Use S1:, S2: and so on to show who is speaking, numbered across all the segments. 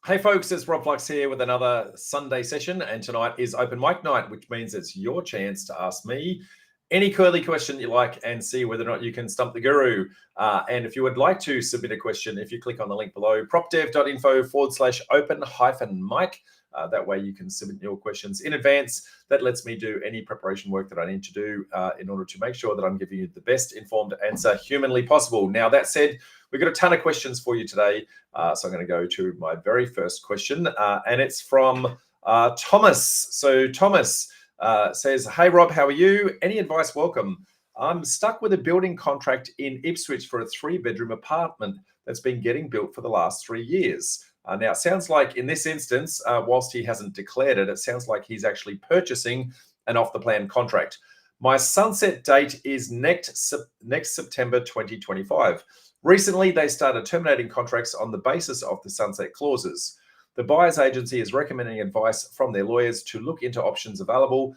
S1: Hey folks, it's Rob Flux here with another Sunday session, and tonight is open mic night, which means it's your chance to ask me any curly question you like and see whether or not you can stump the guru. And if you would like to submit a question, if you click on the link below, propdev.info/open-mic, that way you can submit your questions in advance. That lets me do any preparation work that I need to do in order to make sure that I'm giving you the best informed answer humanly possible. Now, that said, we've got a ton of questions for you today. So I'm going to go to my very first question, and it's from Thomas. So Thomas says, "Hey Rob, how are you? Any advice welcome. I'm stuck with a building contract in Ipswich for a 3-bedroom apartment that's been getting built for the last 3 years. Now, it sounds like in this instance, whilst he hasn't declared it, it sounds like he's actually purchasing an off-the-plan contract. My sunset date is next September 2025. Recently, they started terminating contracts on the basis of the sunset clauses. The buyer's agency is recommending advice from their lawyers to look into options available.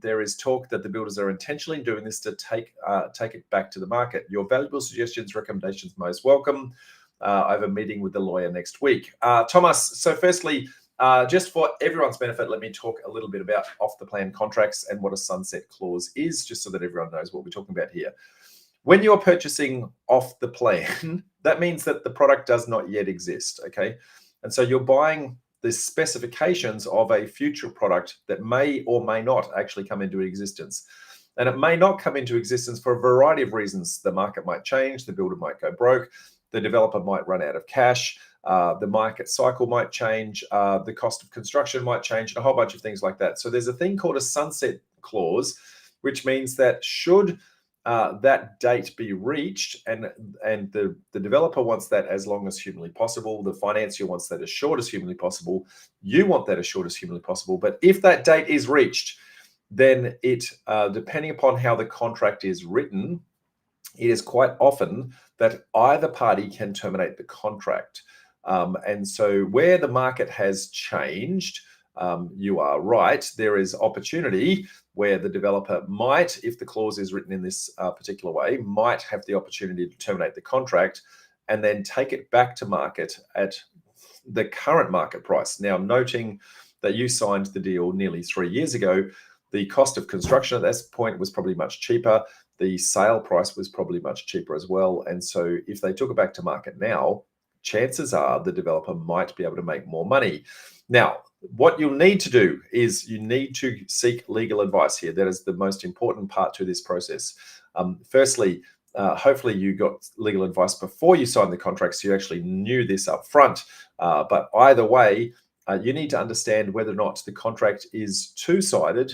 S1: There is talk that the builders are intentionally doing this to take it back to the market. Your valuable suggestions, recommendations, most welcome. I have a meeting with the lawyer next week." Thomas, so firstly, just for everyone's benefit, let me talk a little bit about off-the-plan contracts and what a sunset clause is, just so that everyone knows what we're talking about here. When you're purchasing off the plan, that means that the product does not yet exist, okay? And so you're buying the specifications of a future product that may or may not actually come into existence. And it may not come into existence for a variety of reasons. The market might change, the builder might go broke, the developer might run out of cash, the market cycle might change, the cost of construction might change, and a whole bunch of things like that. So there's a thing called a sunset clause, which means that should that date be reached, and the developer wants that as long as humanly possible, the financier wants that as short as humanly possible, you want that as short as humanly possible. But if that date is reached, then it, depending upon how the contract is written, it is quite often that either party can terminate the contract. And so where the market has changed, you are right, there is opportunity where the developer might, if the clause is written in this particular way, might have the opportunity to terminate the contract and then take it back to market at the current market price. Now, noting that you signed the deal nearly 3 years ago, the cost of construction at this point was probably much cheaper. The sale price was probably much cheaper as well. And so if they took it back to market now, chances are the developer might be able to make more money. Now, what you'll need to do is you need to seek legal advice here. That is the most important part to this process. Firstly, hopefully you got legal advice before you signed the contract, so you actually knew this up front. But either way, you need to understand whether or not the contract is two-sided,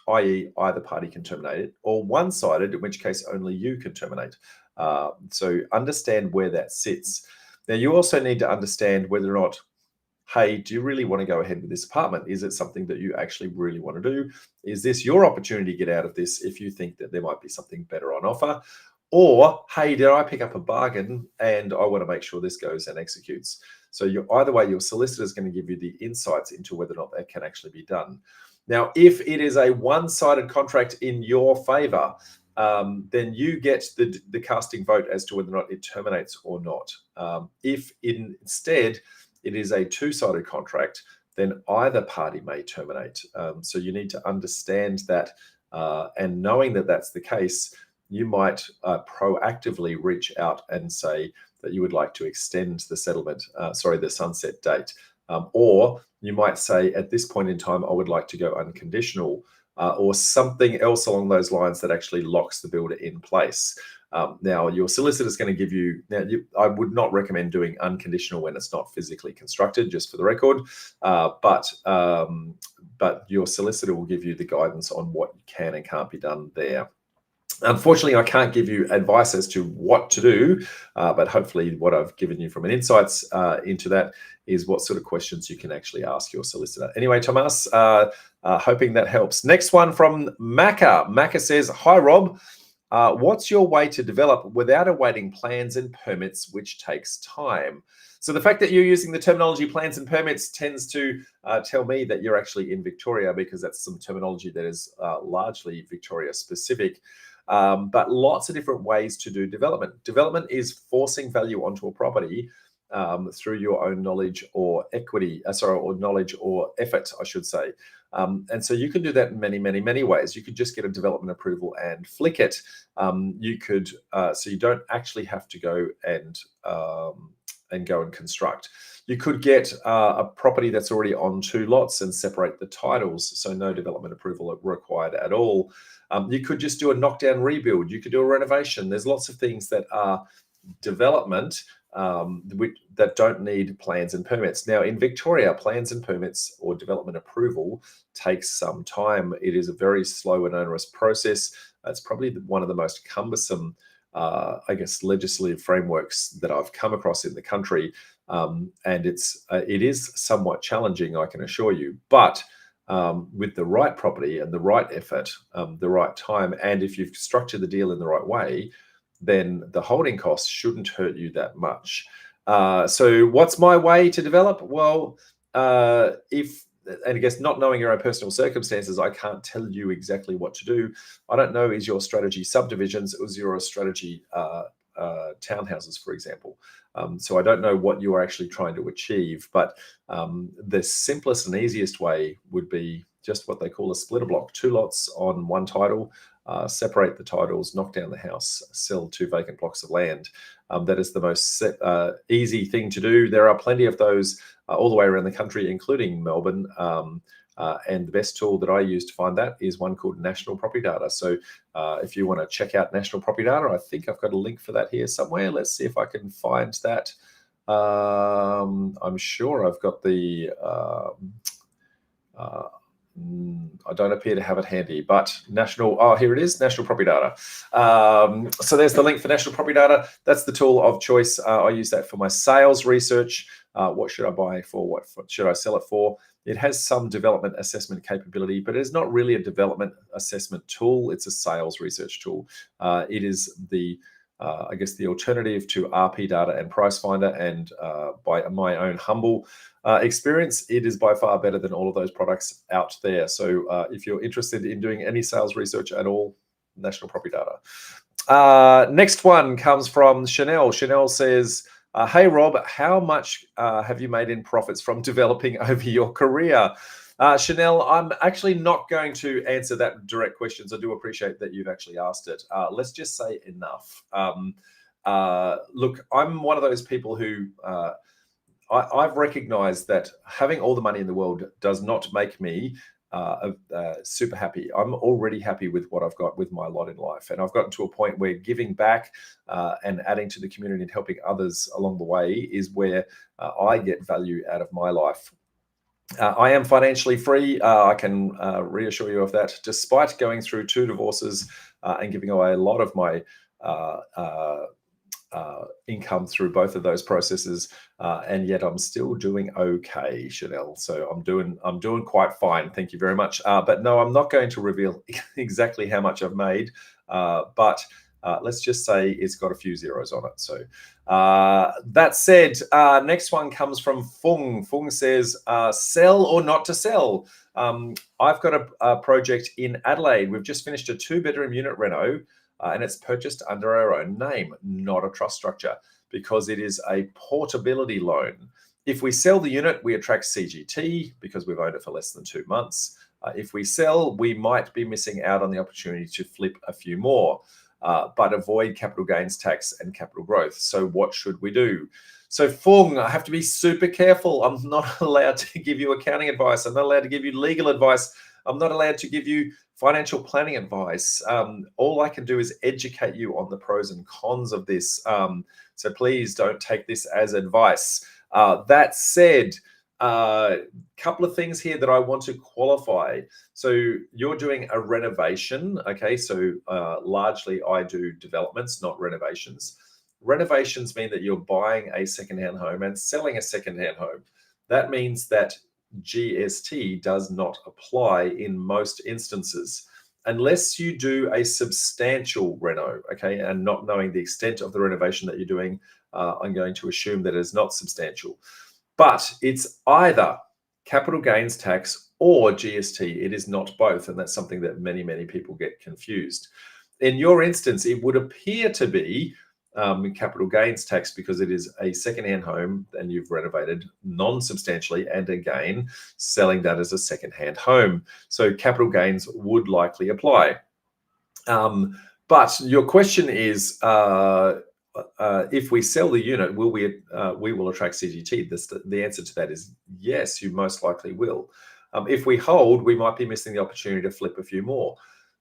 S1: i.e. either party can terminate it, or one-sided, in which case only you can terminate. So understand where that sits. Now, you also need to understand whether or not, hey, do you really want to go ahead with this apartment? Is it something that you actually really want to do? Is this your opportunity to get out of this if you think that there might be something better on offer? Or, hey, did I pick up a bargain and I want to make sure this goes and executes? So either way, your solicitor is going to give you the insights into whether or not that can actually be done. Now, if it is a one-sided contract in your favor, then you get the casting vote as to whether or not it terminates or not. If instead it is a two-sided contract, then either party may terminate. So you need to understand that, and knowing that that's the case, you might proactively reach out and say that you would like to extend the the sunset date. Or you might say, at this point in time, I would like to go unconditional, or something else along those lines that actually locks the builder in place. Now, your solicitor is going to give you, I would not recommend doing unconditional when it's not physically constructed, just for the record, but your solicitor will give you the guidance on what can and can't be done there. Unfortunately, I can't give you advice as to what to do, but hopefully what I've given you from an insights into that is what sort of questions you can actually ask your solicitor. Anyway, Thomas, hoping that helps. Next one from Macca. Macca says, "Hi, Rob. What's your way to develop without awaiting plans and permits, which takes time?" So the fact that you're using the terminology plans and permits tends to tell me that you're actually in Victoria, because that's some terminology that is largely Victoria specific. But lots of different ways to do development. Development is forcing value onto a property through your own knowledge or equity, or knowledge or effort, I should say. And so you can do that in many, many, many ways. You could just get a development approval and flick it. You could, so you don't actually have to go and go and construct. You could get a property that's already on 2 lots and separate the titles, so no development approval required at all. You could just do a knockdown rebuild. You could do a renovation. There's lots of things that are development that don't need plans and permits. Now, in Victoria, plans and permits or development approval takes some time. It is a very slow and onerous process. It's probably one of the most cumbersome, I guess, legislative frameworks that I've come across in the country. And it is somewhat challenging, I can assure you. But with the right property and the right effort, the right time, and if you've structured the deal in the right way, then the holding costs shouldn't hurt you that much. So what's my way to develop? Well, and I guess not knowing your own personal circumstances, I can't tell you exactly what to do. I don't know, is your strategy subdivisions or is your strategy townhouses, for example? So I don't know what you are actually trying to achieve, but the simplest and easiest way would be just what they call a splitter block, 2 lots on 1 title. Separate the titles, knock down the house, sell 2 vacant blocks of land. That is the most easy thing to do. There are plenty of those all the way around the country, including Melbourne. And the best tool that I use to find that is one called National Property Data. So if you want to check out National Property Data, I think I've got a link for that here somewhere. Let's see if I can find that. I'm sure I've got the... I don't appear to have it handy, but here it is, National Property Data. So there's the link for National Property Data. That's the tool of choice. I use that for my sales research. What should I buy for? What should I sell it for? It has some development assessment capability, but it's not really a development assessment tool. It's a sales research tool. It is I guess the alternative to RP Data and Price Finder, and by my own humble experience, it is by far better than all of those products out there. So if you're interested in doing any sales research at all, National Property Data. Next one comes from Chanel. Chanel says, hey, Rob, how much have you made in profits from developing over your career? Chanel, I'm actually not going to answer that direct question. So I do appreciate that you've actually asked it. Let's just say enough. Look, I'm one of those people who I've recognized that having all the money in the world does not make me super happy. I'm already happy with what I've got with my lot in life. And I've gotten to a point where giving back and adding to the community and helping others along the way is where I get value out of my life. I am financially free. I can reassure you of that, despite going through 2 divorces and giving away a lot of my income through both of those processes, and yet I'm still doing okay, Chanel. So I'm doing quite fine. Thank you very much. But no, I'm not going to reveal exactly how much I've made. But let's just say it's got a few zeros on it. So that said, next one comes from Fung. Fung says, sell or not to sell? I've got a project in Adelaide. We've just finished a 2-bedroom unit reno, and it's purchased under our own name, not a trust structure, because it is a portability loan. If we sell the unit, we attract CGT because we've owned it for less than 2 months. If we sell, we might be missing out on the opportunity to flip a few more, but avoid capital gains tax and capital growth. So what should we do? So Fung, I have to be super careful. I'm not allowed to give you accounting advice. I'm not allowed to give you legal advice. I'm not allowed to give you financial planning advice. All I can do is educate you on the pros and cons of this. So please don't take this as advice. That said, couple of things here that I want to qualify. So you're doing a renovation, okay? So largely I do developments, not renovations. Renovations mean that you're buying a secondhand home and selling a secondhand home. That means that GST does not apply in most instances unless you do a substantial reno, okay? And not knowing the extent of the renovation that you're doing, I'm going to assume that it is not substantial. But it's either capital gains tax or GST. It is not both, and that's something that many, many people get confused. In your instance, it would appear to be capital gains tax because it is a second-hand home and you've renovated non-substantially, and again, selling that as a second-hand home. So capital gains would likely apply. But your question is, if we sell the unit, will we will attract CGT? The answer to that is yes, you most likely will. If we hold, we might be missing the opportunity to flip a few more.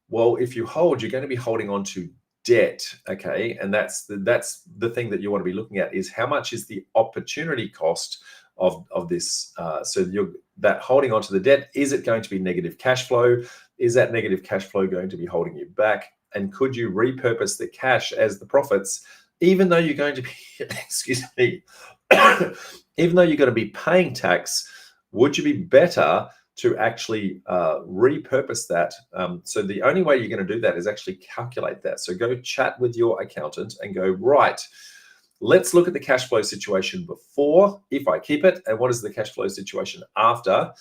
S1: Well, if you hold, you're going to be holding on to debt, okay? And that's the thing that you want to be looking at, is how much is the opportunity cost of this. So that holding on to the debt, is it going to be negative cash flow? Is that negative cash flow going to be holding you back? And could you repurpose the cash as the profits, even though you're going to be, excuse me, even though you're going to be paying tax? Would you be better to actually repurpose that? So the only way you're going to do that is actually calculate that. So go chat with your accountant and go, right, let's look at the cash flow situation before, if I keep it, and what is the cash flow situation after?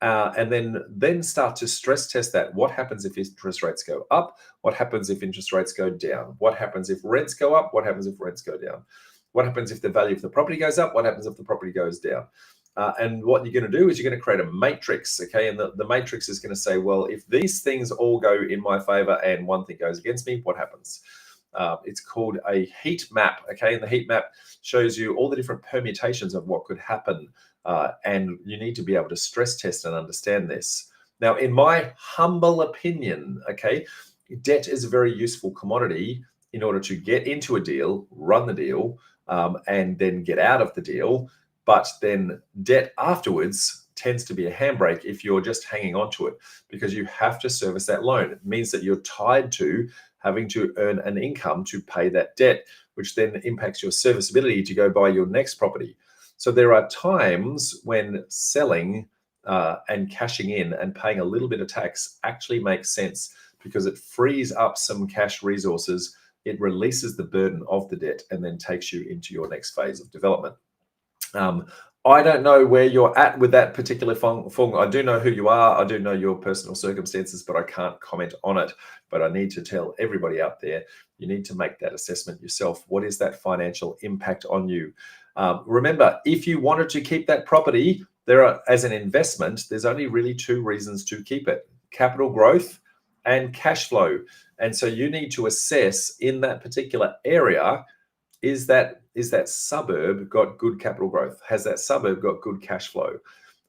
S1: And then start to stress test that. What happens if interest rates go up? What happens if interest rates go down? What happens if rents go up? What happens if rents go down? What happens if the value of the property goes up? What happens if the property goes down? And what you're going to do is you're going to create a matrix, okay? And the matrix is going to say, well, if these things all go in my favor and one thing goes against me, what happens? It's called a heat map, okay? And the heat map shows you all the different permutations of what could happen. And you need to be able to stress test and understand this. Now, in my humble opinion, okay, debt is a very useful commodity in order to get into a deal, run the deal, and then get out of the deal. But then debt afterwards tends to be a handbrake if you're just hanging on to it, because you have to service that loan. It means that you're tied to having to earn an income to pay that debt, which then impacts your serviceability to go buy your next property. So there are times when selling and cashing in and paying a little bit of tax actually makes sense, because it frees up some cash resources. It releases the burden of the debt and then takes you into your next phase of development. I don't know where you're at with that particular Fung. I do know who you are. I do know your personal circumstances, but I can't comment on it. But I need to tell everybody out there, you need to make that assessment yourself. What is that financial impact on you? Remember, if you wanted to keep that property, as an investment, there's only really two reasons to keep it: capital growth and cash flow. And so you need to assess in that particular area, is that suburb got good capital growth? Has that suburb got good cash flow?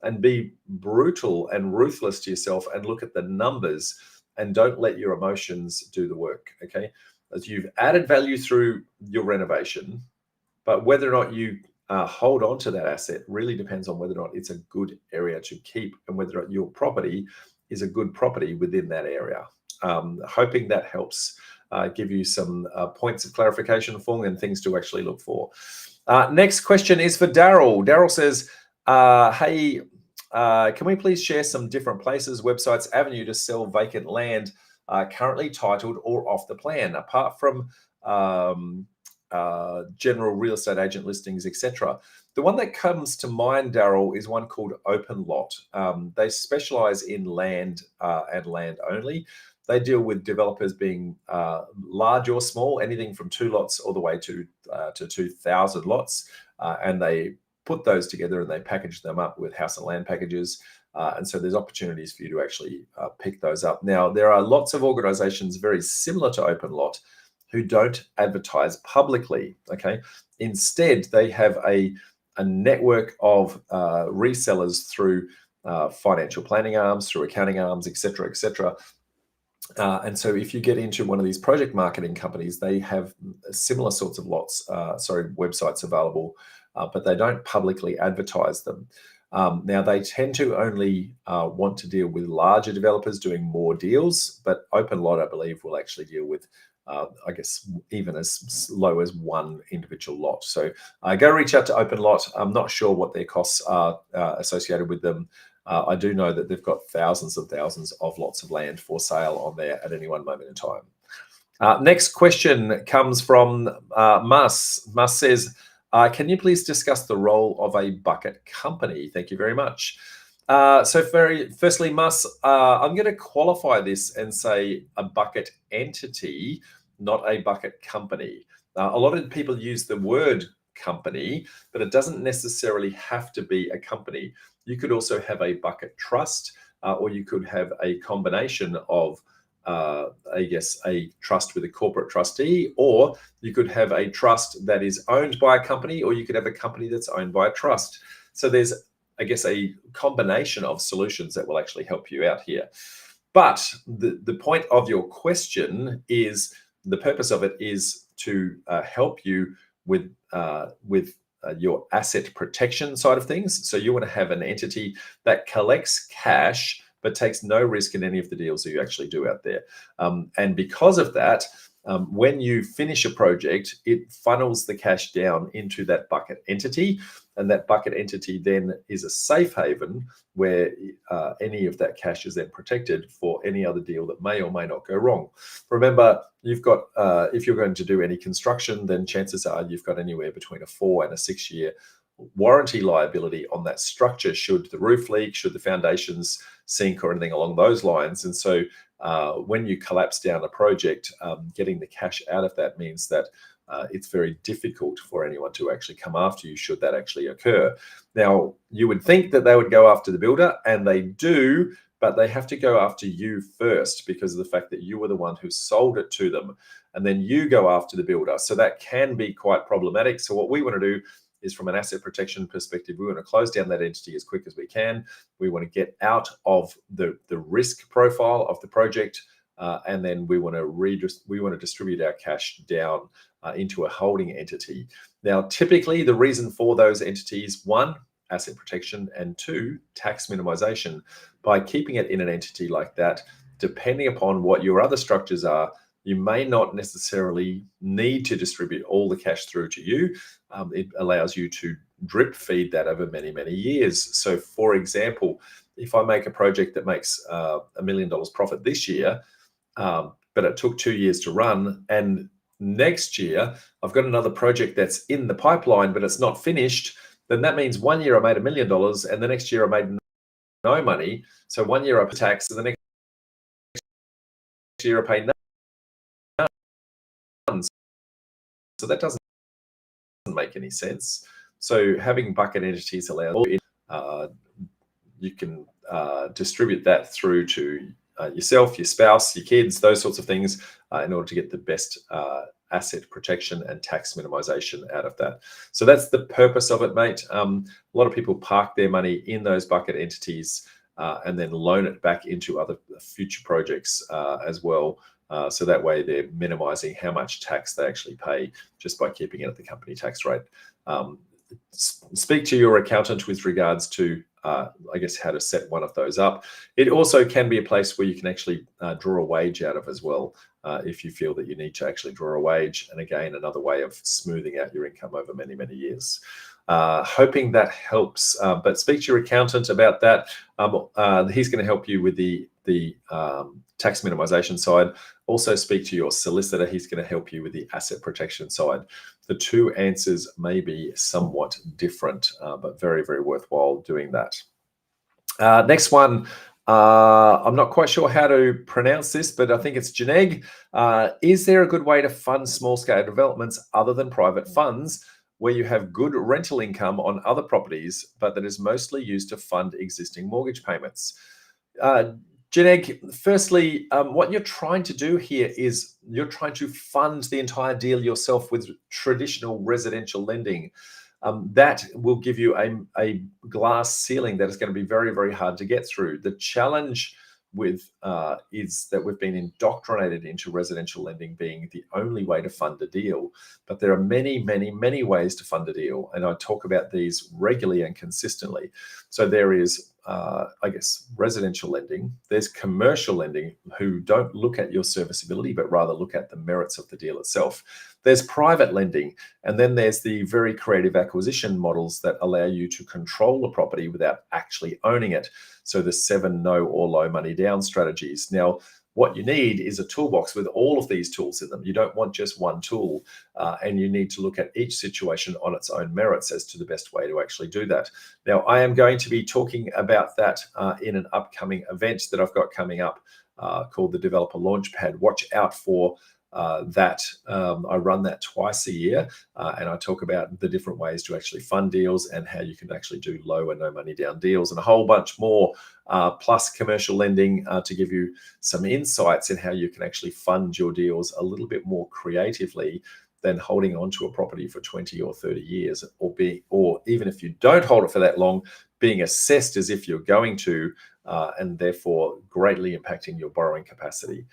S1: And be brutal and ruthless to yourself and look at the numbers, and don't let your emotions do the work, okay? As you've added value through your renovation, but whether or not you hold on to that asset really depends on whether or not it's a good area to keep, and whether or not your property is a good property within that area. Hoping that helps give you some points of clarification, Fung, and things to actually look for. Next question is for Daryl. Daryl says, hey, can we please share some different places, websites, avenue to sell vacant land currently titled or off the plan, apart from general real estate agent listings, etc. The one that comes to mind, Daryl, is one called Open Lot. They specialize in land and land only. They deal with developers being large or small, anything from 2 lots all the way to 2,000 lots. And they put those together and they package them up with house and land packages. And so there's opportunities for you to actually pick those up. Now, there are lots of organizations very similar to Open Lot who don't advertise publicly, okay? Instead, they have a network of resellers through financial planning arms, through accounting arms, etc., etc. And so if you get into one of these project marketing companies, they have similar sorts of websites available, but they don't publicly advertise them. Now, they tend to only want to deal with larger developers doing more deals, but Open Lot, I believe, will actually deal with, I guess, even as low as one individual lot. So go reach out to Open Lot. I'm not sure what their costs are associated with them. I do know that they've got thousands of lots of land for sale on there at any one moment in time. Next question comes from Mas. Mas says, can you please discuss the role of a bucket company? Thank you very much. Firstly, Mas, I'm going to qualify this and say a bucket entity, not a bucket company. A lot of people use the word company, but it doesn't necessarily have to be a company. You could also have a bucket trust, or you could have a combination of, I guess, a trust with a corporate trustee, or you could have a trust that is owned by a company, or you could have a company that's owned by a trust. So there's, I guess, a combination of solutions that will actually help you out here. But the point of your question is, the purpose of it is to help you with your asset protection side of things. So you want to have an entity that collects cash but takes no risk in any of the deals that you actually do out there. And because of that, when you finish a project, it funnels the cash down into that bucket entity, and that bucket entity then is a safe haven where any of that cash is then protected for any other deal that may or may not go wrong. Remember, you've got, if you're going to do any construction, then chances are you've got anywhere between a 4 and a 6 year warranty liability on that structure should the roof leak, should the foundations sink, or anything along those lines. And so when you collapse down a project, getting the cash out of that means that it's very difficult for anyone to actually come after you should that actually occur. Now, you would think that they would go after the builder, and they do, but they have to go after you first because of the fact that you were the one who sold it to them, and then you go after the builder. So that can be quite problematic. So what we want to do is, from an asset protection perspective, we want to close down that entity as quick as we can. We want to get out of the risk profile of the project, and then we want to distribute our cash down into a holding entity. Now, typically, the reason for those entities, 1, asset protection, and 2, tax minimization. By keeping it in an entity like that, depending upon what your other structures are, you may not necessarily need to distribute all the cash through to you. It allows you to drip feed that over many, many years. So, for example, if I make a project that makes $1 million profit this year, but it took 2 years to run, and next year I've got another project that's in the pipeline, but it's not finished, then that means 1 year I made $1 million, and the next year I made no money. So 1 year I pay tax, and the next year I pay none. So that doesn't make any sense. So having bucket entities allows you can distribute that through to yourself, your spouse, your kids, those sorts of things, in order to get the best asset protection and tax minimization out of that. So that's the purpose of it, mate. A lot of people park their money in those bucket entities and then loan it back into other future projects as well. So that way they're minimizing how much tax they actually pay just by keeping it at the company tax rate. Speak to your accountant with regards to, I guess, how to set one of those up. It also can be a place where you can actually draw a wage out of as well, if you feel that you need to actually draw a wage. And again, another way of smoothing out your income over many, many years. Hoping that helps, but speak to your accountant about that. He's going to help you with the tax minimization side. Also speak to your solicitor. He's going to help you with the asset protection side. The two answers may be somewhat different, but very, very worthwhile doing that. Next one, I'm not quite sure how to pronounce this, but I think it's Janeg. Is there a good way to fund small-scale developments other than private funds, where you have good rental income on other properties, but that is mostly used to fund existing mortgage payments? Janeg, firstly, what you're trying to do here is you're trying to fund the entire deal yourself with traditional residential lending. That will give you a glass ceiling that is going to be very, very hard to get through. The challenge with is that we've been indoctrinated into residential lending being the only way to fund a deal. But there are many, many, many ways to fund a deal. And I talk about these regularly and consistently. So there is, I guess, residential lending. There's commercial lending, who don't look at your serviceability, but rather look at the merits of the deal itself. There's private lending. And then there's the very creative acquisition models that allow you to control the property without actually owning it. So the 7 no or low money down strategies. Now, what you need is a toolbox with all of these tools in them. You don't want just one tool, and you need to look at each situation on its own merits as to the best way to actually do that. Now, I am going to be talking about that in an upcoming event that I've got coming up called the Developer Launchpad. Watch out for I run that twice a year, and I talk about the different ways to actually fund deals and how you can actually do low and no money down deals and a whole bunch more, plus commercial lending, to give you some insights in how you can actually fund your deals a little bit more creatively than holding on to a property for 20 or 30 years, or even if you don't hold it for that long, being assessed as if you're going to, and therefore greatly impacting your borrowing capacity.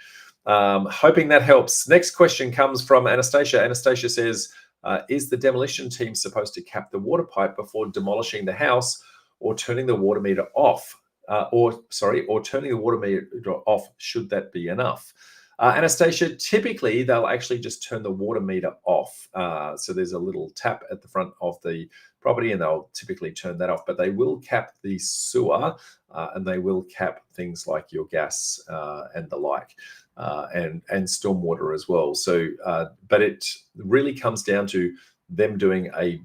S1: Hoping that helps. Next question comes from Anastasia. Anastasia says, is the demolition team supposed to cap the water pipe before demolishing the house, or turning the water meter off? Or turning the water meter off, should that be enough? Anastasia, typically they'll actually just turn the water meter off. So there's a little tap at the front of the property, and they'll typically turn that off, but they will cap the sewer, and they will cap things like your gas and the like, and stormwater as well. So, but it really comes down to them doing a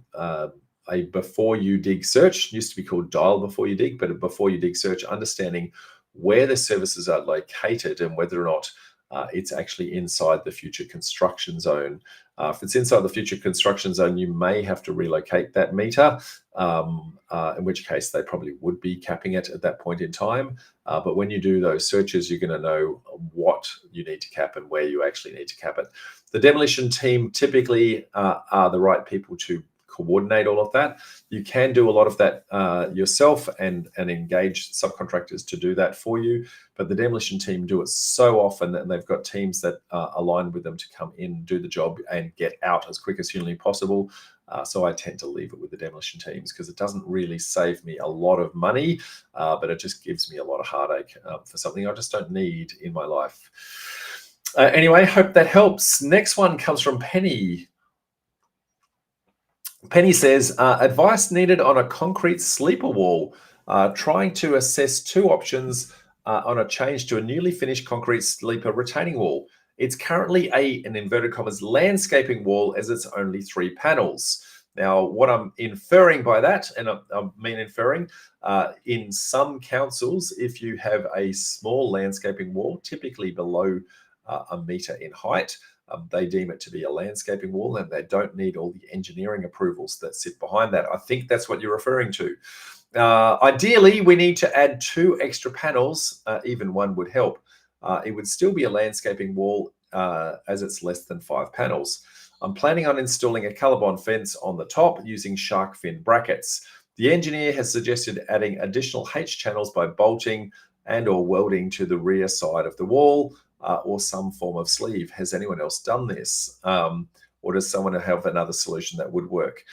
S1: before you dig search. It used to be called dial before you dig, but a before you dig search, understanding where the services are located and whether or not it's actually inside the future construction zone. If it's inside the future construction zone, you may have to relocate that meter, in which case they probably would be capping it at that point in time. But when you do those searches, you're going to know what you need to cap and where you actually need to cap it. The demolition team typically are the right people to coordinate all of that. You can do a lot of that yourself and engage subcontractors to do that for you. But the demolition team do it so often, and they've got teams that align with them to come in, do the job, and get out as quick as humanly possible. So I tend to leave it with the demolition teams because it doesn't really save me a lot of money, but it just gives me a lot of heartache for something I just don't need in my life. Anyway, hope that helps. Next one comes from Penny. Penny says, advice needed on a concrete sleeper wall. Trying to assess two options on a change to a newly finished concrete sleeper retaining wall. It's currently an inverted commas landscaping wall, as it's only 3 panels. Now, what I'm inferring by that, and I mean inferring, in some councils, if you have a small landscaping wall, typically below a metre in height, they deem it to be a landscaping wall, and they don't need all the engineering approvals that sit behind that. I think that's what you're referring to. Ideally, we need to add 2 extra panels. Even one would help. It would still be a landscaping wall, as it's less than 5 panels. I'm planning on installing a Colorbond fence on the top using shark fin brackets. The engineer has suggested adding additional H channels by bolting and or welding to the rear side of the wall, or some form of sleeve. Has anyone else done this? Or does someone have another solution that would work?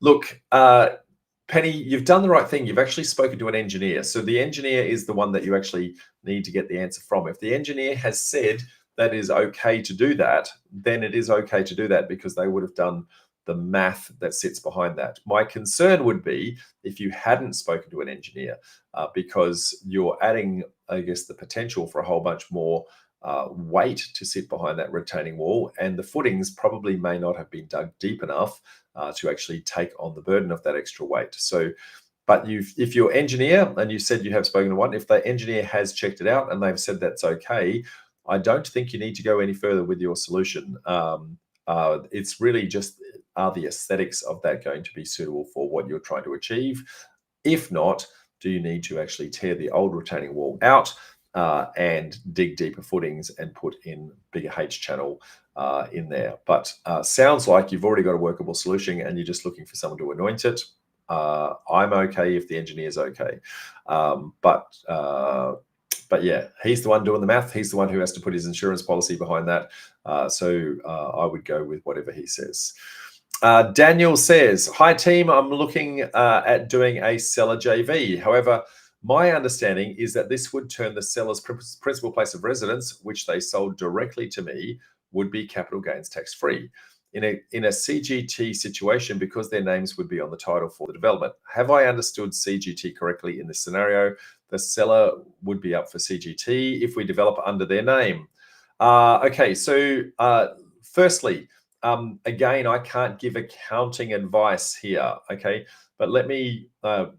S1: Look, Penny, you've done the right thing. You've actually spoken to an engineer. So the engineer is the one that you actually need to get the answer from. If the engineer has said that is okay to do that, then it is okay to do that, because they would have done the math that sits behind that. My concern would be if you hadn't spoken to an engineer, because you're adding, I guess, the potential for a whole bunch more weight to sit behind that retaining wall, and the footings probably may not have been dug deep enough to actually take on the burden of that extra weight. So, but if your engineer, and you said you have spoken to one, if the engineer has checked it out and they've said that's okay, I don't think you need to go any further with your solution. It's really just, are the aesthetics of that going to be suitable for what you're trying to achieve? If not, do you need to actually tear the old retaining wall out and dig deeper footings and put in bigger H channel in there? But sounds like you've already got a workable solution and you're just looking for someone to anoint it. I'm okay if the engineer's okay. But yeah, he's the one doing the math. He's the one who has to put his insurance policy behind that. So I would go with whatever he says. Daniel says, hi team, I'm looking at doing a seller JV. However, my understanding is that this would turn the seller's principal place of residence, which they sold directly to me, would be capital gains tax free. In a CGT situation, because their names would be on the title for the development. Have I understood CGT correctly in this scenario? The seller would be up for CGT if we develop under their name. Okay, so firstly, again, I can't give accounting advice here, okay? but let me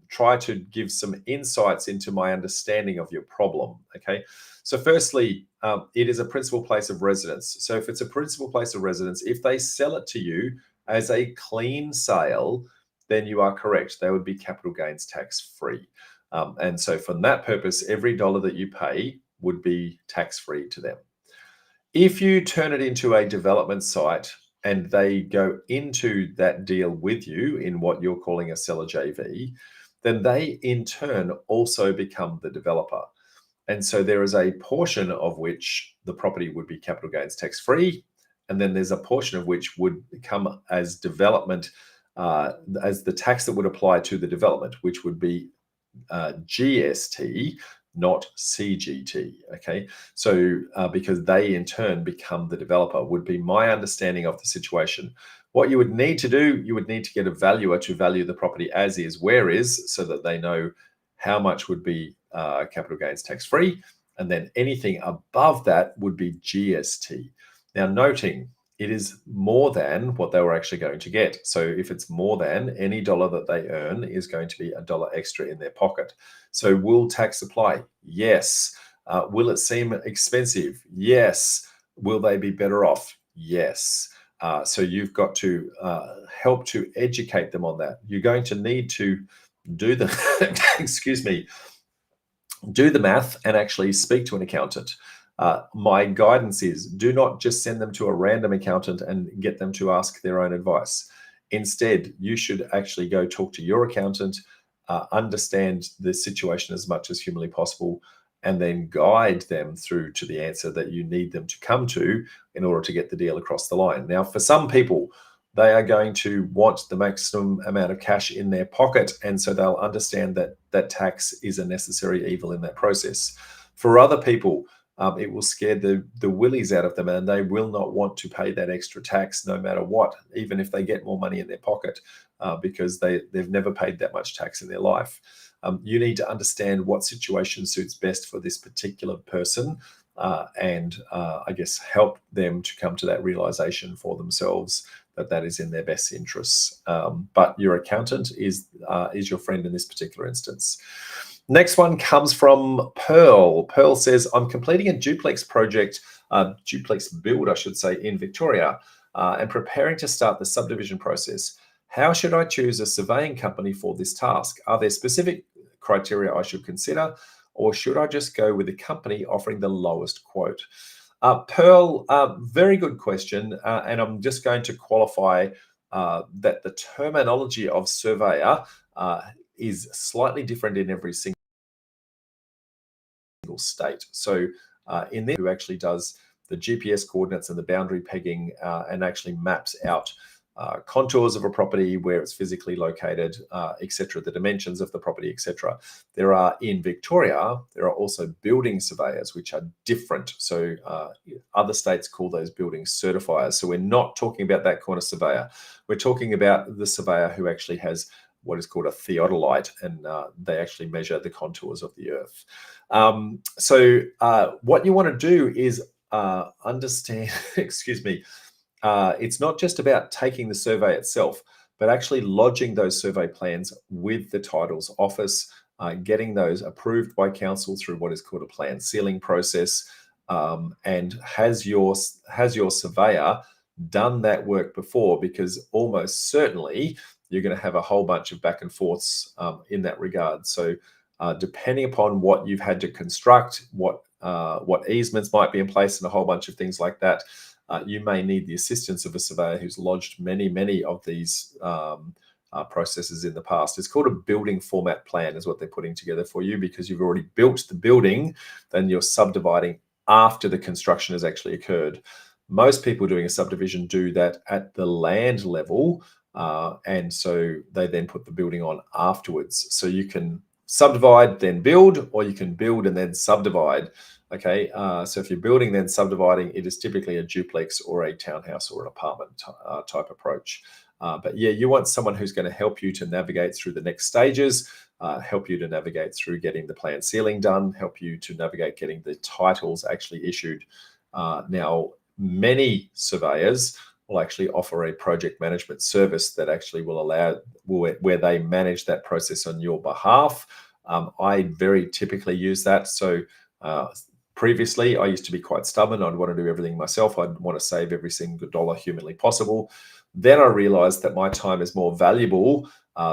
S1: try to give some insights into my understanding of your problem. Okay. So firstly, it is a principal place of residence. So if it's a principal place of residence, if they sell it to you as a clean sale, then you are correct. They would be capital gains tax free. And so from that purpose, every dollar that you pay would be tax free to them. If you turn it into a development site and they go into that deal with you in what you're calling a seller JV, then they in turn also become the developer. And so there is a portion of which the property would be capital gains tax free. And then there's a portion of which would come as development, as the tax that would apply to the development, which would be GST, not CGT. Okay. So because they in turn become the developer, would be my understanding of the situation. What you would need to do, you would need to get a valuer to value the property as is, where is, so that they know how much would be capital gains tax free. And then anything above that would be GST. Now, noting it is more than what they were actually going to get. So if it's more than, any dollar that they earn is going to be a dollar extra in their pocket. So will tax apply? Yes. Will it seem expensive? Yes. Will they be better off? Yes. So you've got to help to educate them on that. You're going to need to do the, excuse me, do the math and actually speak to an accountant. My guidance is do not just send them to a random accountant and get them to ask their own advice. Instead, you should actually go talk to your accountant, understand the situation as much as humanly possible, and then guide them through to the answer that you need them to come to in order to get the deal across the line. Now, for some people, they are going to want the maximum amount of cash in their pocket, and so they'll understand that that tax is a necessary evil in that process. For other people, it will scare the willies out of them, and they will not want to pay that extra tax no matter what, even if they get more money in their pocket, because they've never paid that much tax in their life. You need to understand what situation suits best for this particular person, and I guess help them to come to that realization for themselves that that is in their best interests. But your accountant is your friend in this particular instance. Next one comes from Pearl. Pearl says, I'm completing a duplex project, duplex build, I should say, in Victoria, and preparing to start the subdivision process. How should I choose a surveying company for this task? Are there specific criteria I should consider, or should I just go with the company offering the lowest quote? Pearl, very good question. And I'm just going to qualify that the terminology of surveyor is slightly different in every single state. So in this, who actually does the GPS coordinates and the boundary pegging and actually maps out contours of a property, where it's physically located, etc., the dimensions of the property, etc. There are, in Victoria, there are also building surveyors, which are different. So other states call those building certifiers. So we're not talking about that kind of surveyor. We're talking about the surveyor who actually has what is called a theodolite, and they actually measure the contours of the earth. So what you want to do is understand, excuse me, it's not just about taking the survey itself, but actually lodging those survey plans with the titles office, getting those approved by council through what is called a plan sealing process. And has your surveyor done that work before? Because almost certainly you're going to have a whole bunch of back and forths in that regard. So depending upon what you've had to construct, what easements might be in place, and a whole bunch of things like that, you may need the assistance of a surveyor who's lodged many of these processes in the past. It's called a building format plan is what they're putting together for you, because you've already built the building, then you're subdividing after the construction has actually occurred. Most people doing a subdivision do that at the land level, and so they then put the building on afterwards. So you can subdivide, then build, or you can build and then subdivide. Okay, so if you're building then subdividing, it is typically a duplex or a townhouse or an apartment type approach. But yeah, you want someone who's going to help you to navigate through the next stages, help you to navigate through getting the plan sealing done, help you to navigate getting the titles actually issued. Now, many surveyors will actually offer a project management service that actually will allow where they manage that process on your behalf. I very typically use that. So previously, I used to be quite stubborn. I'd want to do everything myself. I'd want to save every single dollar humanly possible. Then I realized that my time is more valuable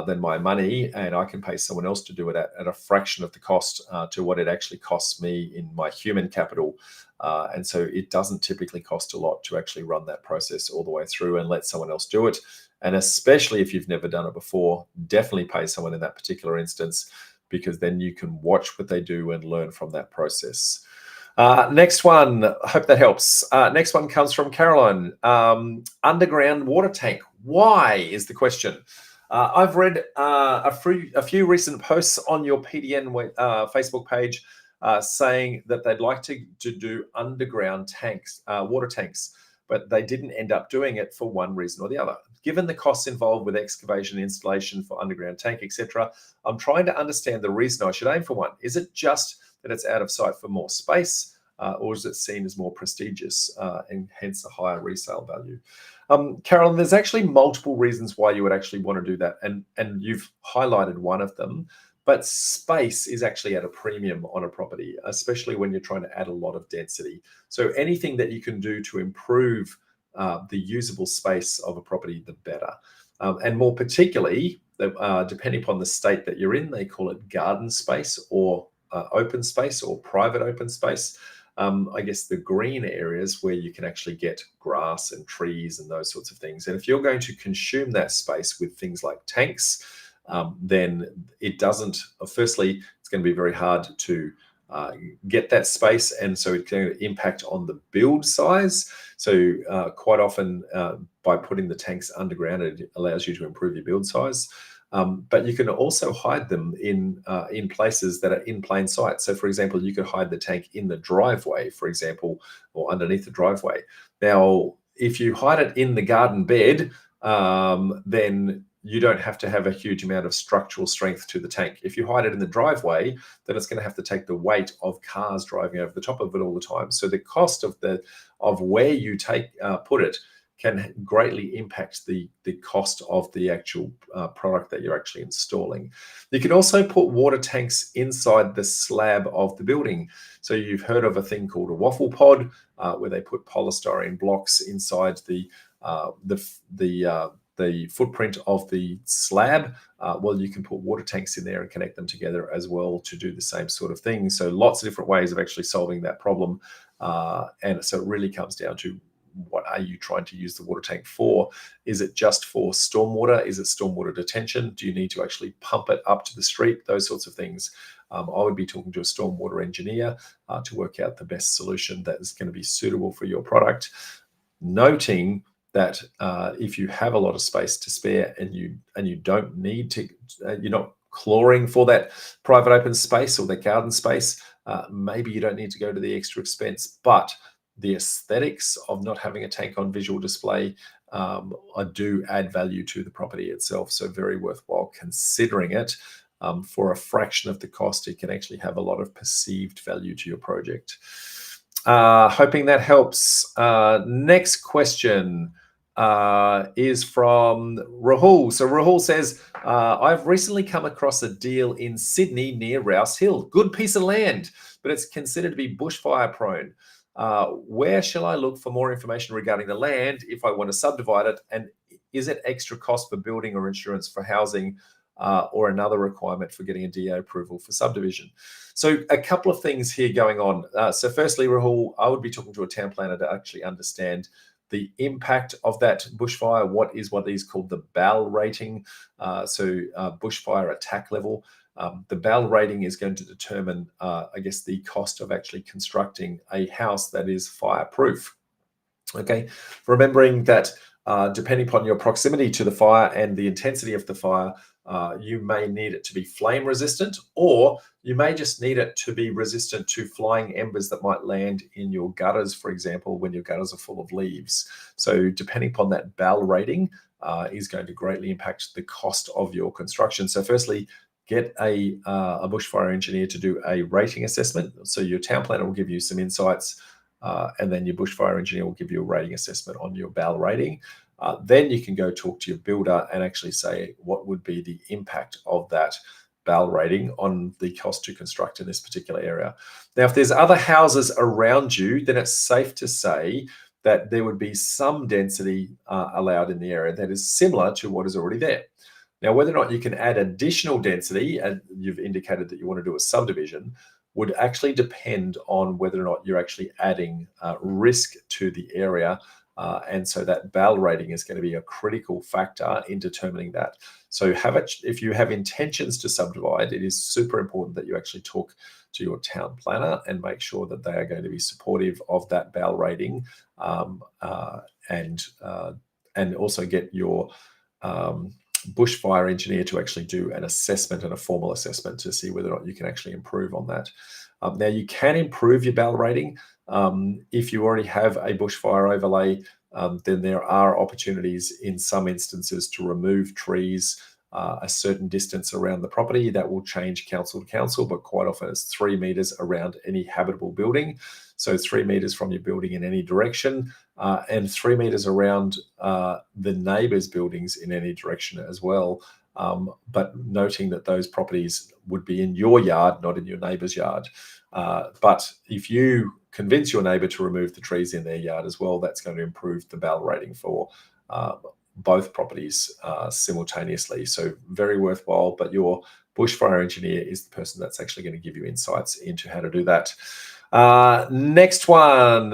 S1: than my money, and I can pay someone else to do it at a fraction of the cost to what it actually costs me in my human capital. And so it doesn't typically cost a lot to actually run that process all the way through and let someone else do it. And especially if you've never done it before, definitely pay someone in that particular instance, because then you can watch what they do and learn from that process. Next one, I hope that helps. Next one comes from Caroline. Underground water tank. Why is the question? I've read a few recent posts on your PDN Facebook page saying that they'd like to do underground tanks, water tanks, but they didn't end up doing it for one reason or the other. Given the costs involved with excavation, installation for underground tank, etc., I'm trying to understand the reason I should aim for one. Is it just that it's out of sight for more space, or is it seen as more prestigious and hence a higher resale value? Carolyn, there's actually multiple reasons why you would actually want to do that, and you've highlighted one of them. But space is actually at a premium on a property, especially when you're trying to add a lot of density. So anything that you can do to improve the usable space of a property, the better. And more particularly, depending upon the state that you're in, they call it garden space or open space or private open space. I guess the green areas where you can actually get grass and trees and those sorts of things. And if you're going to consume that space with things like tanks, then it doesn't, firstly, it's going to be very hard to get that space. And so it's going to impact on the build size. So quite often by putting the tanks underground, it allows you to improve your build size. But you can also hide them in places that are in plain sight. So for example, you could hide the tank in the driveway, for example, or underneath the driveway. Now, if you hide it in the garden bed, then you don't have to have a huge amount of structural strength to the tank. If you hide it in the driveway, then it's going to have to take the weight of cars driving over the top of it all the time. So the cost of where you put it can greatly impact the cost of the actual product that you're actually installing. You can also put water tanks inside the slab of the building. So you've heard of a thing called a waffle pod, where they put polystyrene blocks inside the footprint of the slab. Well, you can put water tanks in there and connect them together as well to do the same sort of thing. So lots of different ways of actually solving that problem. And so it really comes down to, what are you trying to use the water tank for? Is it just for stormwater? Is it stormwater detention? Do you need to actually pump it up to the street? Those sorts of things. I would be talking to a stormwater engineer to work out the best solution that is going to be suitable for your product. Noting that if you have a lot of space to spare and you don't need to, you're not clawing for that private open space or that garden space, maybe you don't need to go to the extra expense. But the aesthetics of not having a tank on visual display do add value to the property itself. So very worthwhile considering it. For a fraction of the cost, it can actually have a lot of perceived value to your project. Hoping that helps. Next question is from Rahul. So Rahul says, I've recently come across a deal in Sydney near Rouse Hill. Good piece of land, but it's considered to be bushfire prone. Where shall I look for more information regarding the land if I want to subdivide it? And is it extra cost for building or insurance for housing, or another requirement for getting a DA approval for subdivision? So a couple of things here going on. So firstly, Rahul, I would be talking to a town planner to actually understand the impact of that bushfire. What is called the BAL rating, bushfire attack level. The BAL rating is going to determine, I guess, the cost of actually constructing a house that is fireproof. Okay, remembering that depending upon your proximity to the fire and the intensity of the fire, you may need it to be flame resistant, or you may just need it to be resistant to flying embers that might land in your gutters, for example, when your gutters are full of leaves. So depending upon that BAL rating is going to greatly impact the cost of your construction. So firstly, get a bushfire engineer to do a rating assessment. So your town planner will give you some insights and then your bushfire engineer will give you a rating assessment on your BAL rating. Then you can go talk to your builder and actually say what would be the impact of that BAL rating on the cost to construct in this particular area. Now, if there's other houses around you, then it's safe to say that there would be some density allowed in the area that is similar to what is already there. Now, whether or not you can add additional density, and you've indicated that you want to do a subdivision, would actually depend on whether or not you're actually adding risk to the area. And so that BAL rating is going to be a critical factor in determining that. So if you have intentions to subdivide, it is super important that you actually talk to your town planner and make sure that they are going to be supportive of that BAL rating, and also get your bushfire engineer to actually do an assessment and a formal assessment to see whether or not you can actually improve on that. Now, you can improve your BAL rating. If you already have a bushfire overlay, then there are opportunities in some instances to remove trees a certain distance around the property. That will change council to council, but quite often it's 3 meters around any habitable building. So 3 meters from your building in any direction, and 3 meters around the neighbors' buildings in any direction as well. But noting that those properties would be in your yard, not in your neighbor's yard. But if you convince your neighbor to remove the trees in their yard as well, that's going to improve the BAL rating for both properties simultaneously. So very worthwhile, but your bushfire engineer is the person that's actually going to give you insights into how to do that. Next one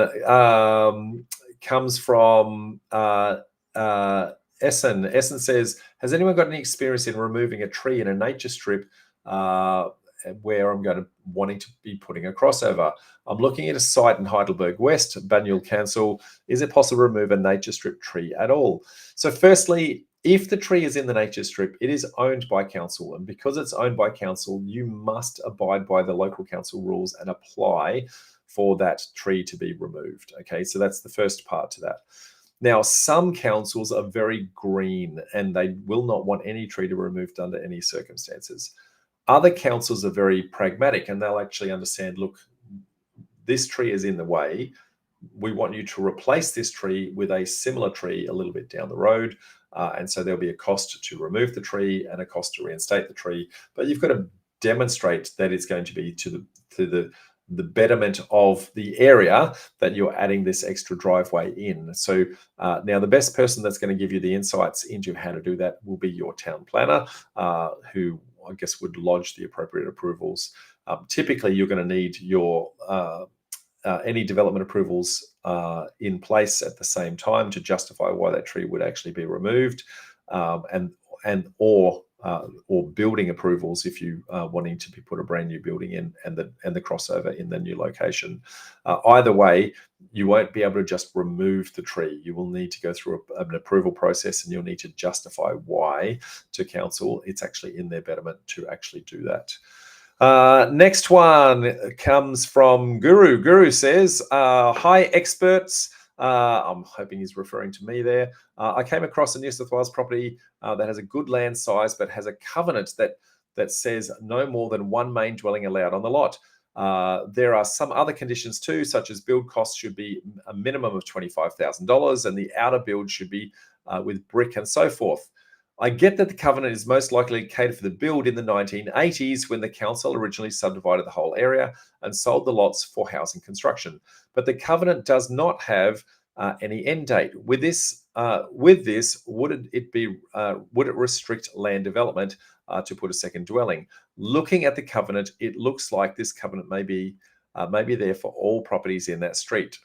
S1: comes from Essen. Essen says, has anyone got any experience in removing a tree in a nature strip where I'm wanting to be putting a crossover? I'm looking at a site in Heidelberg West, Banyul Council. Is it possible to remove a nature strip tree at all? So firstly, if the tree is in the nature strip, it is owned by council. And because it's owned by council, you must abide by the local council rules and apply for that tree to be removed. Okay, so that's the first part to that. Now, some councils are very green and they will not want any tree to be removed under any circumstances. Other councils are very pragmatic and they'll actually understand, look, this tree is in the way. We want you to replace this tree with a similar tree a little bit down the road. And so there'll be a cost to remove the tree and a cost to reinstate the tree. But you've got to demonstrate that it's going to be to the betterment of the area that you're adding this extra driveway in. So now the best person that's going to give you the insights into how to do that will be your town planner, who I guess would lodge the appropriate approvals. Typically, you're going to need your any development approvals in place at the same time to justify why that tree would actually be removed, or building approvals if you are wanting to put a brand new building in and the crossover in the new location. Either way, you won't be able to just remove the tree. You will need to go through an approval process and you'll need to justify why to council it's actually in their betterment to actually do that. Next one comes from Guru. Guru says, hi experts. I'm hoping he's referring to me there. I came across a New South Wales property that has a good land size, but has a covenant that says no more than one main dwelling allowed on the lot. There are some other conditions too, such as build costs should be a minimum of $25,000 and the outer build should be with brick and so forth. I get that the covenant is most likely catered for the build in the 1980s when the council originally subdivided the whole area and sold the lots for housing construction. But the covenant does not have any end date. With this, would it restrict land development to put a second dwelling? Looking at the covenant, it looks like this covenant may be there for all properties in that street.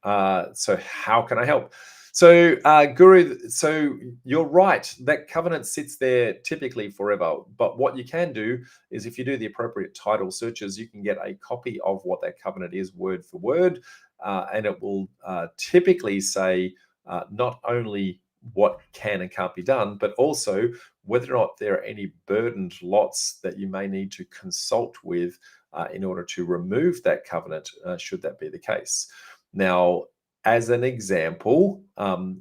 S1: So how can I help? So, Guru, so you're right, that covenant sits there typically forever. But what you can do is if you do the appropriate title searches, you can get a copy of what that covenant is word for word. And it will typically say not only what can and can't be done, but also whether or not there are any burdened lots that you may need to consult with in order to remove that covenant, should that be the case. Now, as an example,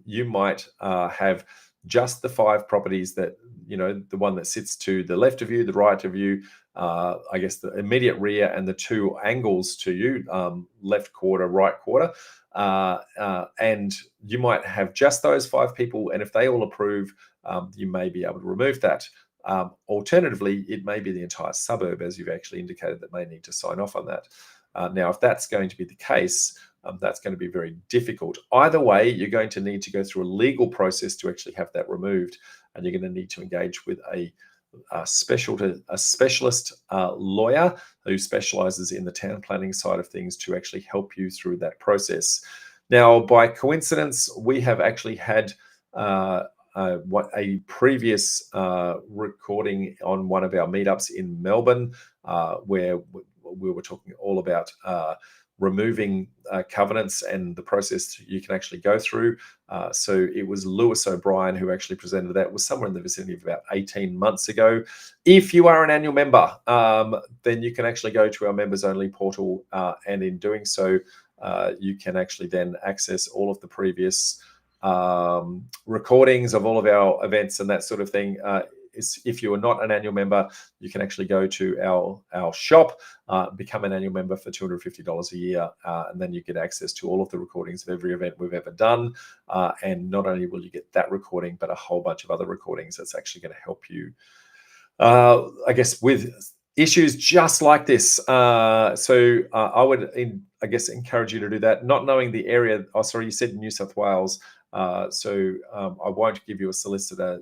S1: you might have just the 5 properties that, the one that sits to the left of you, the right of you, I guess, the immediate rear and the two angles to you, left quarter, right quarter. And you might have just those 5 people, and if they all approve, you may be able to remove that. Alternatively, it may be the entire suburb, as you've actually indicated, that may need to sign off on that. Now, if that's going to be the case, that's going to be very difficult. Either way, you're going to need to go through a legal process to actually have that removed, and you're going to need to engage with a specialist lawyer who specializes in the town planning side of things to actually help you through that process. Now, by coincidence, we have actually had what a previous recording on one of our meetups in Melbourne, where we were talking all about removing covenants and the process you can actually go through. So it was Lewis O'Brien who actually presented that. It was somewhere in the vicinity of about 18 months ago. If you are an annual member, then you can actually go to our members only portal, and in doing so, you can actually then access all of the previous recordings of all of our events and that sort of thing. If you are not an annual member, you can actually go to our shop, become an annual member for $250 a year, and then you get access to all of the recordings of every event we've ever done. And not only will you get that recording, but a whole bunch of other recordings that's actually going to help you, I guess, with issues just like this. So I would, I guess, encourage you to do that. Not knowing the area, oh, sorry, you said New South Wales. So I won't give you a solicitor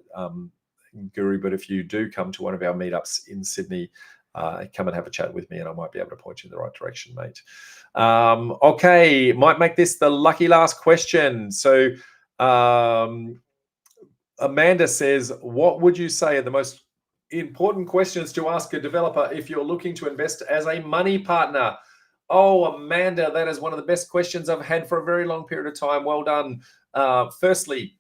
S1: guru, but if you do come to one of our meetups in Sydney, come and have a chat with me, and I might be able to point you in the right direction, mate. Okay, might make this the lucky last question. So Amanda says, what would you say are the most important questions to ask a developer if you're looking to invest as a money partner? Oh, Amanda, that is one of the best questions I've had for a very long period of time. Well done. Firstly,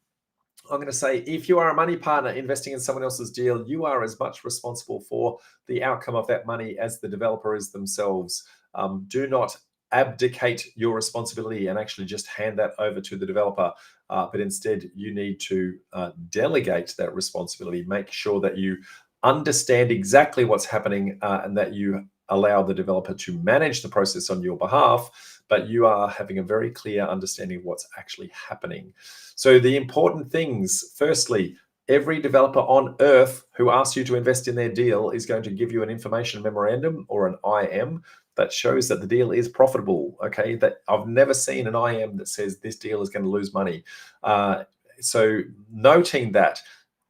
S1: I'm going to say, if you are a money partner investing in someone else's deal, you are as much responsible for the outcome of that money as the developer is themselves. Do not abdicate your responsibility and actually just hand that over to the developer, but instead you need to delegate that responsibility. Make sure that you understand exactly what's happening, and that you allow the developer to manage the process on your behalf, but you are having a very clear understanding of what's actually happening. So the important things, firstly, every developer on earth who asks you to invest in their deal is going to give you an information memorandum or an IM that shows that the deal is profitable. Okay, that I've never seen an IM that says this deal is going to lose money. So noting that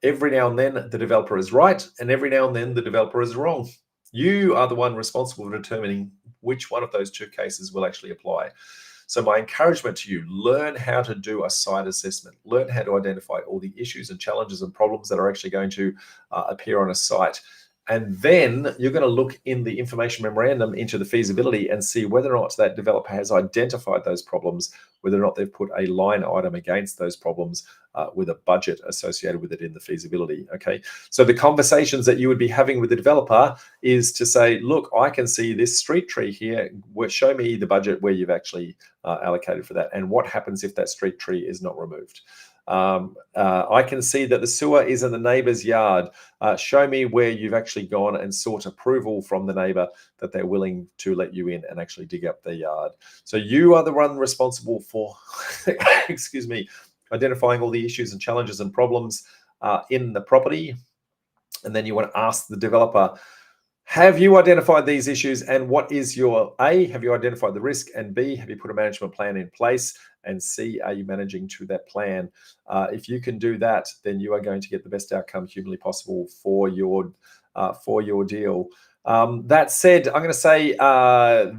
S1: every now and then the developer is right, and every now and then the developer is wrong. You are the one responsible for determining which one of those two cases will actually apply. So my encouragement to you, learn how to do a site assessment, learn how to identify all the issues and challenges and problems that are actually going to appear on a site. And then you're going to look in the information memorandum into the feasibility and see whether or not that developer has identified those problems, whether or not they've put a line item against those problems with a budget associated with it in the feasibility. Okay, so the conversations that you would be having with the developer is to say, look, I can see this street tree here. Show me the budget where you've actually allocated for that, and what happens if that street tree is not removed. I can see that the sewer is in the neighbor's yard. Show me where you've actually gone and sought approval from the neighbor that they're willing to let you in and actually dig up their yard. So you are the one responsible for, excuse me, identifying all the issues and challenges and problems in the property. And then you want to ask the developer, have you identified these issues, and what is your A, have you identified the risk, and B, have you put a management plan in place, and C, are you managing to that plan? If you can do that, then you are going to get the best outcome humanly possible for your deal. That said, I'm going to say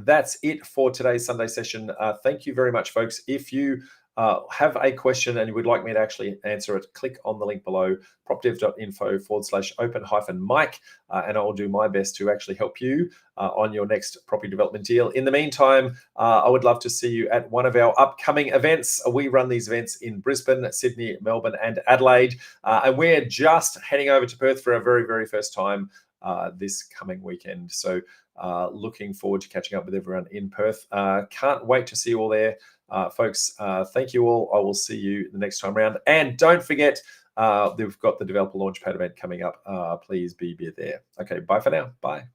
S1: that's it for today's Sunday session. Thank you very much, folks. If you have a question and you would like me to actually answer it, click on the link below, propdev.info/open-mic, and I will do my best to actually help you on your next property development deal. In the meantime, I would love to see you at one of our upcoming events. We run these events in Brisbane, Sydney, Melbourne, and Adelaide, and we're just heading over to Perth for our very, very first time this coming weekend. So looking forward to catching up with everyone in Perth. Can't wait to see you all there. Folks, thank you all. I will see you the next time around. And don't forget, we've got the Developer Launchpad event coming up. Please be there. Okay, bye for now. Bye.